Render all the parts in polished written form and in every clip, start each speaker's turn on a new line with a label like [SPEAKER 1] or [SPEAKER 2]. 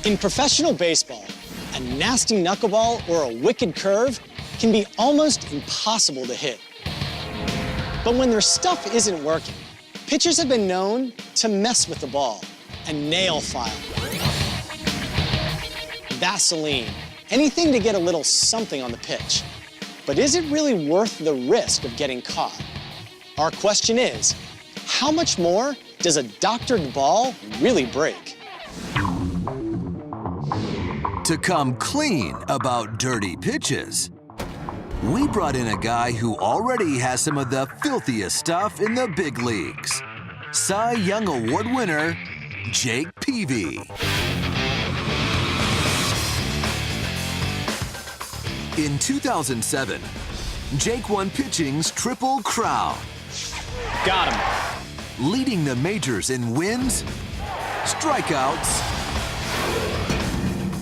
[SPEAKER 1] In professional baseball, a nasty knuckleball or a wicked curve can be almost impossible to hit. But when their stuff isn't working, pitchers have been known to mess with the ball and nail file. Vaseline, anything to get a little something on the pitch. But is it really worth the risk of getting caught? Our question is, how much more does a doctored ball really break?
[SPEAKER 2] To come clean about dirty pitches, we brought in a guy who already has some of the filthiest stuff in the big leagues. Cy Young Award winner, Jake Peavy. In 2007, Jake won pitching's Triple Crown.
[SPEAKER 1] Got him.
[SPEAKER 2] Leading the majors in wins, strikeouts,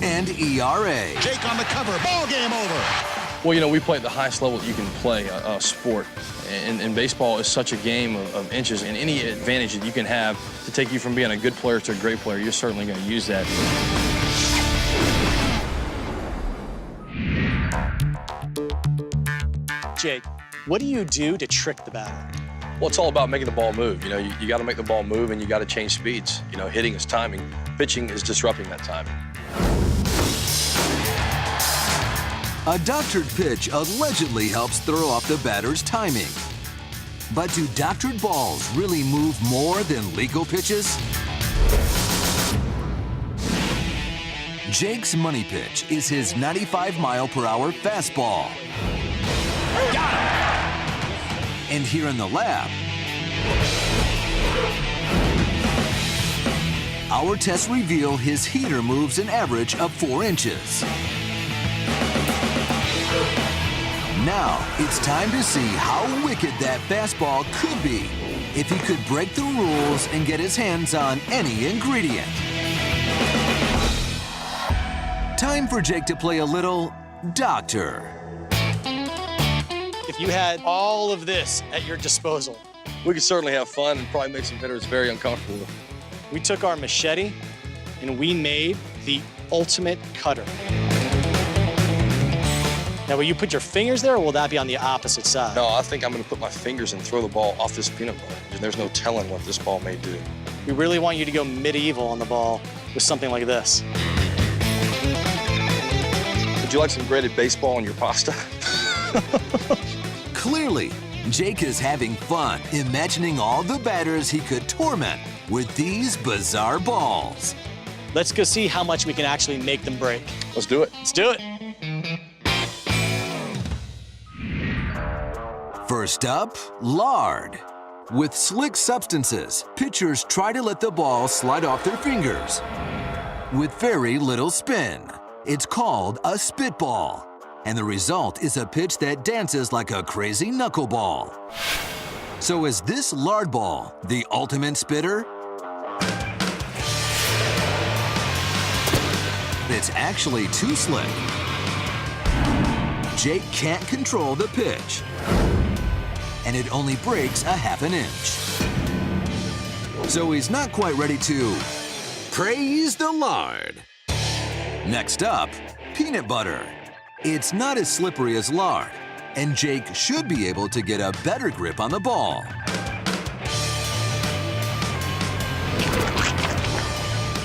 [SPEAKER 2] and ERA.
[SPEAKER 3] Jake on the cover, ball game over.
[SPEAKER 4] Well, you know, we play at the highest level that you can play a sport. And baseball is such a game of inches, and any advantage that you can have to take you from being a good player to a great player, you're certainly going to use that.
[SPEAKER 1] Jake, what do you do to trick the batter?
[SPEAKER 4] Well, it's all about making the ball move. You know, you got to make the ball move, and you got to change speeds. You know, hitting is timing. Pitching is disrupting that timing.
[SPEAKER 2] A doctored pitch allegedly helps throw off the batter's timing. But do doctored balls really move more than legal pitches? Jake's money pitch is his 95-mile-per-hour fastball.
[SPEAKER 1] Got him.
[SPEAKER 2] And here in the lab, our tests reveal his heater moves an average of 4 inches. Now, it's time to see how wicked that fastball could be if he could break the rules and get his hands on any ingredient. Time for Jake to play a little doctor.
[SPEAKER 1] If you had all of this at your disposal,
[SPEAKER 4] We could certainly have fun and probably make some hitters very uncomfortable.
[SPEAKER 1] we took our machete and we made the ultimate cutter. Now, will you put your fingers there, or will that be on the opposite side?
[SPEAKER 4] No, I think I'm going to put my fingers and throw the ball off this peanut butter. There's no telling what this ball may do.
[SPEAKER 1] We really want you to go medieval on the ball with something like this.
[SPEAKER 4] Would you like some grated baseball on your pasta?
[SPEAKER 2] Clearly, Jake is having fun imagining all the batters he could torment with these bizarre balls.
[SPEAKER 1] Let's go see how much we can actually make them break.
[SPEAKER 4] Let's do it.
[SPEAKER 1] Let's do it.
[SPEAKER 2] First up, lard. With slick substances, pitchers try to let the ball slide off their fingers with very little spin. It's called a spitball, and the result is a pitch that dances like a crazy knuckleball. So is this lard ball the ultimate spitter? It's actually too slick. Jake can't control the pitch, and it only breaks a half an inch. So he's not quite ready to praise the lard. Next up, peanut butter. It's not as slippery as lard, and Jake should be able to get a better grip on the ball.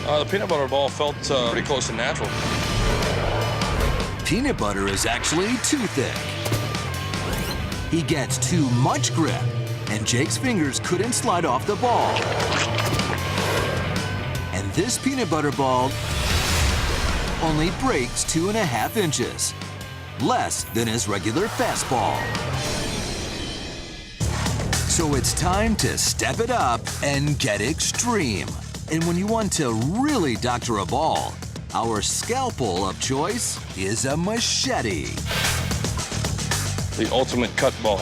[SPEAKER 4] The peanut butter ball felt pretty close to natural.
[SPEAKER 2] Peanut butter is actually too thick. He gets too much grip, and Jake's fingers couldn't slide off the ball. And this peanut butter ball only breaks 2.5 inches, less than his regular fastball. So it's time to step it up and get extreme. And when you want to really doctor a ball, our scalpel of choice is a machete.
[SPEAKER 4] The ultimate cut ball.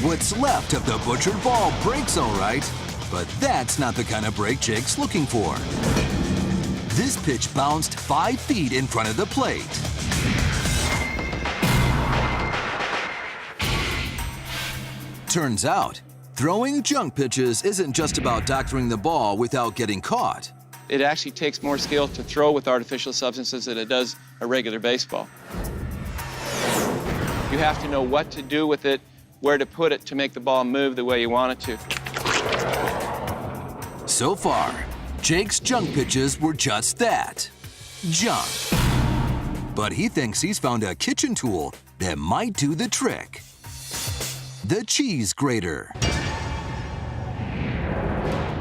[SPEAKER 2] What's left of the butchered ball breaks all right, but that's not the kind of break Jake's looking for. This pitch bounced 5 feet in front of the plate. Turns out, throwing junk pitches isn't just about doctoring the ball without getting caught.
[SPEAKER 5] It actually takes more skill to throw with artificial substances than it does a regular baseball. You have to know what to do with it, where to put it to make the ball move the way you want it to.
[SPEAKER 2] So far, Jake's junk pitches were just that, junk. But he thinks he's found a kitchen tool that might do the trick. The cheese grater.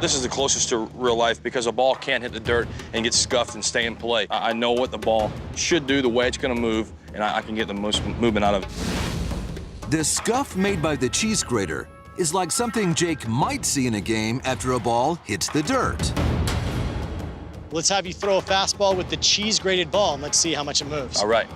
[SPEAKER 4] This is the closest to real life because a ball can't hit the dirt and get scuffed and stay in play. I know what the ball should do, the way it's going to move, and I can get the most movement out of it.
[SPEAKER 2] The scuff made by the cheese grater is like something Jake might see in a game after a ball hits the dirt.
[SPEAKER 1] Let's have you throw a fastball with the cheese-grated ball, and let's see how much it moves.
[SPEAKER 4] All right.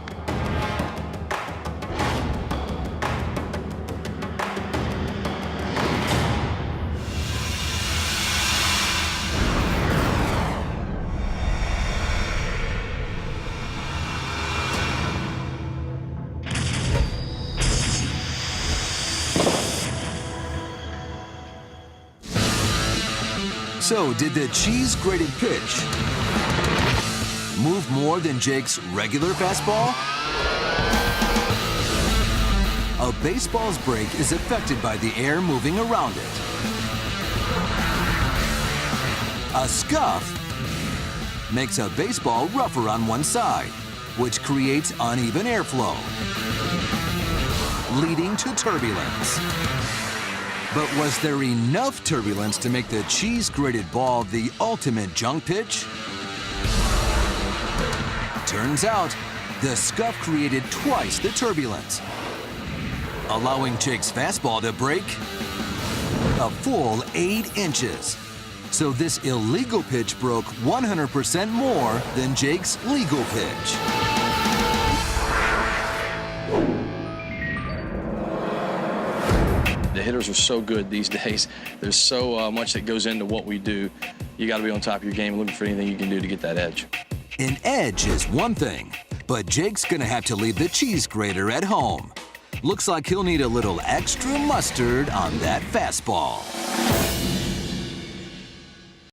[SPEAKER 2] So, did the cheese-grated pitch move more than Jake's regular fastball? A baseball's break is affected by the air moving around it. A scuff makes a baseball rougher on one side, which creates uneven airflow, leading to turbulence. But was there enough turbulence to make the cheese-grated ball the ultimate junk pitch? Turns out, the scuff created twice the turbulence, allowing Jake's fastball to break a full 8 inches. So this illegal pitch broke 100% more than Jake's legal pitch.
[SPEAKER 4] The hitters are so good these days. There's so much that goes into what we do. You got to be on top of your game, looking for anything you can do to get that edge.
[SPEAKER 2] An edge is one thing, but Jake's gonna have to leave the cheese grater at home. Looks like he'll need a little extra mustard on that fastball.